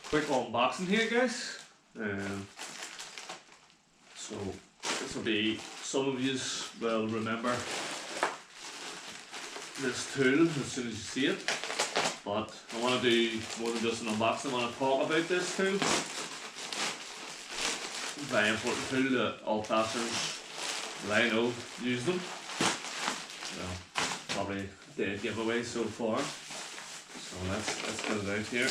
quick unboxing here, guys. So this will be, some of you will remember this tool as soon as you see it, but I want to do more than just an unboxing. I want to talk about this tool. Very important tool that all plasters that I know use them. Well, probably a dead giveaway so far. So let's get it out here.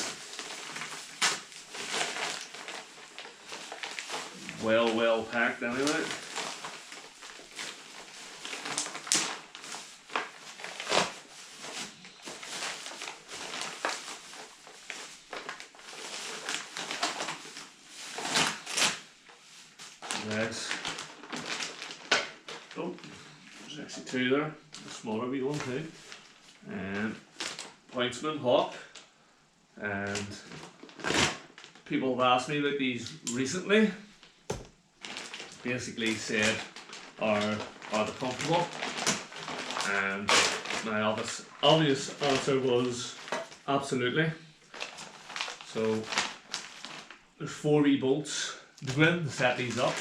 Well packed anyway. Next. Oh, there's actually two there. A smaller wee one too. And Pointsman Hawk. And people have asked me about these recently. Basically said, are they comfortable? And my obvious answer was absolutely. So there's 4 wee bolts to go in to set these up,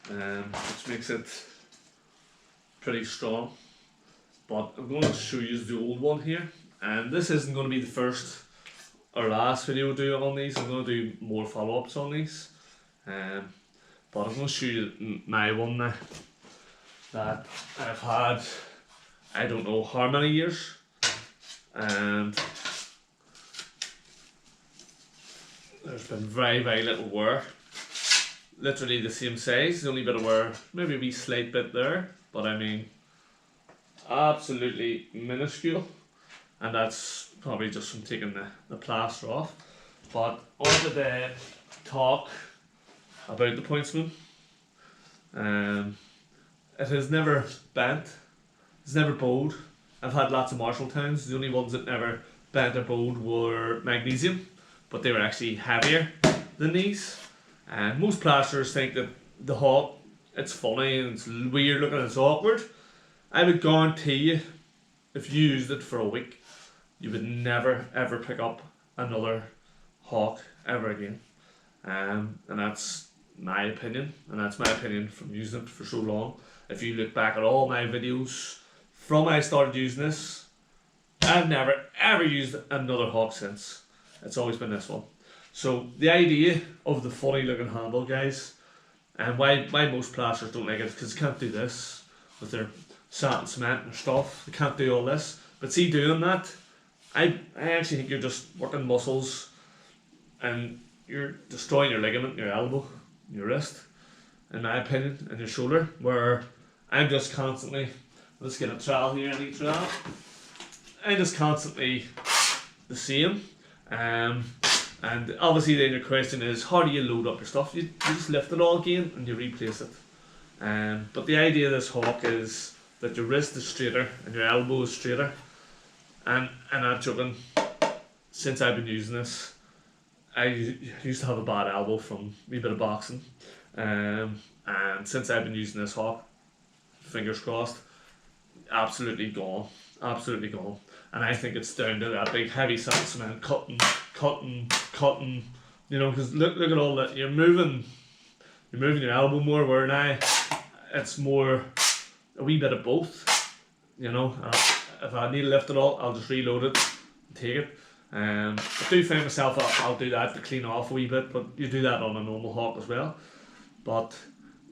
which makes it pretty strong. But I'm going to show you the old one here, and this isn't going to be the first or last video I do on these. I'm going to do more follow-ups on these. But I'm going to show you my one now that I've had, I don't know how many years, and there's been very little wear. Literally the same size, the only bit of wear, maybe a wee slight bit there, but I mean absolutely minuscule, and that's probably just from taking the plaster off. But on to the talk about the Pointsman. It has never bent, it's never bowed. I've had lots of Marshalltowns, the only ones that never bent or bowed were magnesium, but they were actually heavier than these. And most plasterers think that the Hawk, it's funny and it's weird looking and it's awkward. I would guarantee you, if you used it for a week, you would never ever pick up another Hawk ever again. And that's my opinion, and that's my opinion from using it for so long. If you look back at all my videos from I started using this, I've never ever used another Hawk since. It's always been this one. So the idea of the funny looking handle, guys, and why most plasters don't like it, because they can't do this with their satin cement and stuff. They can't do all this. But see, doing that, I actually think you're just working muscles and you're destroying your ligament, your elbow, your wrist, in my opinion, and your shoulder, where I'm just constantly, let's get a trowel here, any trowel, I'm just constantly the same. And obviously then your question is, how do you load up your stuff? You just lift it all again and you replace it. But the idea of this Hawk is that your wrist is straighter and your elbow is straighter. And I'm not joking, since I've been using this, I used to have a bad elbow from a wee bit of boxing, and since I've been using this Hawk, fingers crossed, absolutely gone, and I think it's down to that big heavy satin cement cutting, you know, because look at all that, you're moving your elbow more, where now it's more a wee bit of both, you know. If I need to lift it all, I'll just reload it and take it. I do find myself I'll do that to clean off a wee bit, but you do that on a normal Hawk as well. But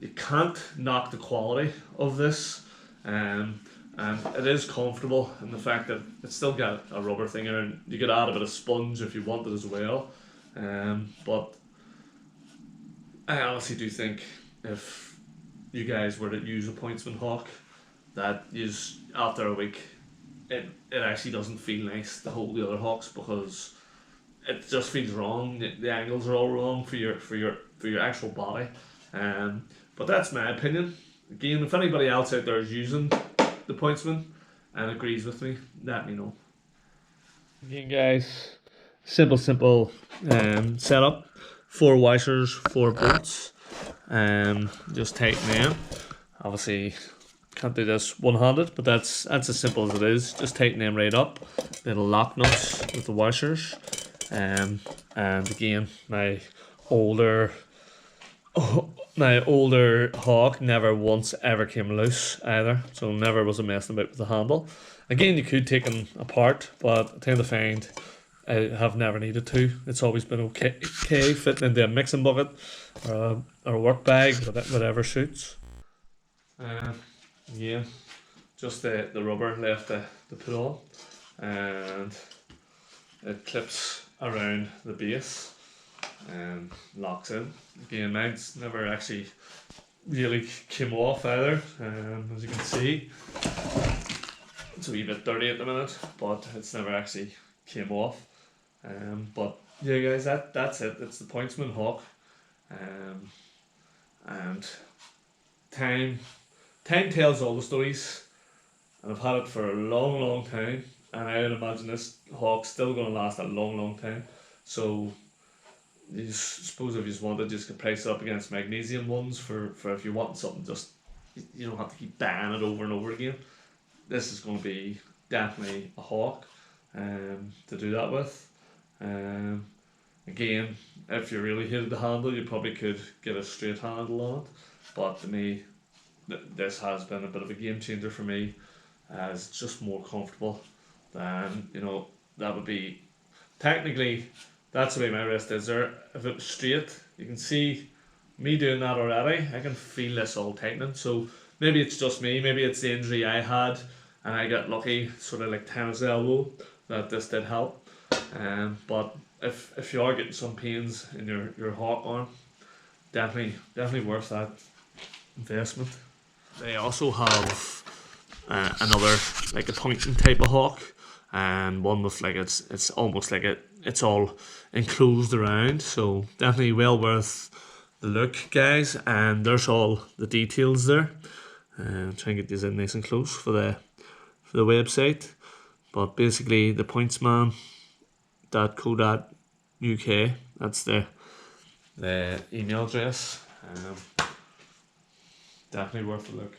you can't knock the quality of this, and it is comfortable in the fact that it's still got a rubber thing in it, and you could add a bit of sponge if you wanted as well. But I honestly do think if you guys were to use a Pointsman Hawk, that is, after a week, it actually doesn't feel nice to hold the other Hawks, because it just feels wrong. The angles are all wrong for your actual body. But that's my opinion. Again, if anybody else out there is using the Pointsman and agrees with me, let me know. Again, guys, simple setup. 4 washers, 4 bolts. Just tighten them. Obviously, can't do this one-handed, but that's as simple as it is. Just tighten them right up. Little lock nuts with the washers. And again, older my older hawk never once ever came loose either, so never was a messing about with the handle. Again, you could take them apart, but I tend to find I have never needed to. It's always been okay fitting into a mixing bucket or a work bag, whatever suits. Yeah, just the rubber left to put on, and it clips around the base and locks in. Again, mine's never actually really came off either. As you can see, it's a wee bit dirty at the minute, but it's never actually came off. But yeah, guys, that's it. It's the Pointsman Hawk, and time tells all the stories, and I've had it for a long, long time, and I would imagine this hawk's still going to last a long, long time. So suppose if you just wanted, just could price it up against magnesium ones for if you want something, just you don't have to keep buying it over and over again. This is going to be definitely a hawk to do that with. Again, if you really hated the handle, you probably could get a straight handle on it, but to me, this has been a bit of a game changer for me, as it's just more comfortable than, that would be technically. That's the way my wrist is there. If it was straight, you can see me doing that already. I can feel this all tightening. So maybe it's just me. Maybe it's the injury I had, and I got lucky, sort of like tennis elbow, that this did help. But if you are getting some pains in your hawk arm, definitely worth that investment. They also have another, like a pointing type of hawk, and one with like it's almost like it's all enclosed around, so definitely well worth the look, guys. And there's all the details there. Try and get these in nice and close for the website. But basically, the pointsman.co.uk, that's the email address. Definitely worth a look.